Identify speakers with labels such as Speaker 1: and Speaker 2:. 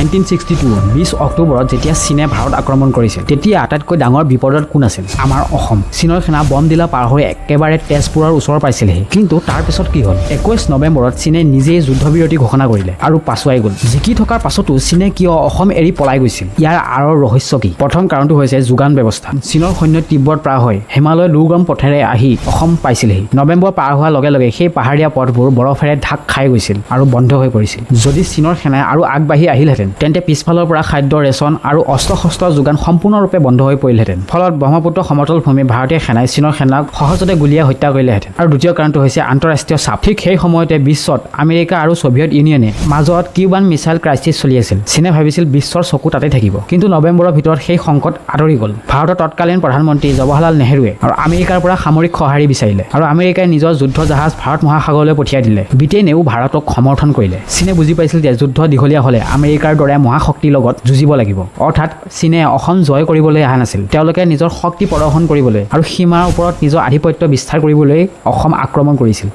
Speaker 1: 1962 20 অক্টোবৰত যেতিয়া চীনে ভাৰত আক্ৰমণ কৰিছিল তেতিয়া আটাইতকৈ ডাঙৰ বিপদত কোন আছিল আমাৰ অসম চীনৰ সেনা বমদিলা পাৰ হৈ একেবাৰে তেজপুৰৰ ওচৰ পাইছিলহি কিন্তু তাৰ পিছত কি হ'ল 21 নৱেম্বৰত চীনে নিজেই যুদ্ধবিৰতি ঘোষণা কৰিলে আৰু পাছুৱাই গ'ল জিকি থকাৰ পাছতো চীনে কিয় অসম এৰি পলাই গৈছিল ইয়াৰ আঁৰৰ ৰহস্য কি প্ৰথম কাৰণটো হৈছে যোগান ব্যৱস্থা চীনৰ সৈন্য তিব্বত পাৰ হৈ হিমালয় দুৰ্গম পথেৰে আহি অসম পাইছিলহি নৱেম্বৰ পাৰ হোৱাৰ লগে লগে সেই পাহাৰীয়া পথবোৰ বৰফেৰে ঢাক খাই গৈছিল আৰু বন্ধ হৈ পৰিছিল যদি চীনৰ সেনাই আৰু আগবাঢ়ি আহিলহেঁতেন তেন্তে পিছফালৰ পৰা খাদ্য ৰেচন আৰু অস্ত্ৰ শস্ত্ৰ যোগান সম্পূৰ্ণৰূপে বন্ধ হৈ পৰিলহেঁতেন ফলত ব্ৰহ্মপুত্ৰ সমতল ভূমি ভাৰতীয় সেনাই চীনৰ সেনাক সহজতে গুলীয়াই হত্যা কৰিলেহেঁতেন আৰু দ্বিতীয় কাৰণটো হৈছে আন্তঃৰাষ্ট্ৰীয় চাপ ঠিক সেই সময়তে বিশ্বত আমেৰিকা আৰু ছোভিয়েট ইউনিয়নে মাজত কিউবান মিছাইল ক্ৰাইচিছ চলি আছিল চীনে ভাবিছিল বিশ্বৰ চকু তাতে থাকিব কিন্তু নৱেম্বৰৰ ভিতৰত সেই সংকট আঁতৰি গ'ল ভাৰতৰ তৎকালীন প্ৰধানমন্ত্ৰী জৱাহৰলাল নেহৰুৱে আৰু আমেৰিকাৰ পৰা সামৰিক সঁহাৰি বিচাৰিলে আৰু আমেৰিকাই নিজৰ যুদ্ধ জাহাজ ভাৰত মহাসাগৰলৈ পঠিয়াই দিলে ব্ৰিটেইনেও ভাৰতক সমৰ্থন কৰিলে চীনে বুজি পাইছিল যে যুদ্ধ দীঘলীয়া হ'লে আমেৰিকাৰ দৰে মহাশক্তিৰ লগত যুঁজিব লাগিব অৰ্থাৎ চীনে অসম জয় কৰিবলৈ অহা নাছিল তেওঁলোকে নিজৰ শক্তি প্ৰদৰ্শন কৰিবলৈ আৰু সীমাৰ ওপৰত নিজৰ আধিপত্য বিস্তাৰ কৰিবলৈ অসম আক্ৰমণ কৰিছিল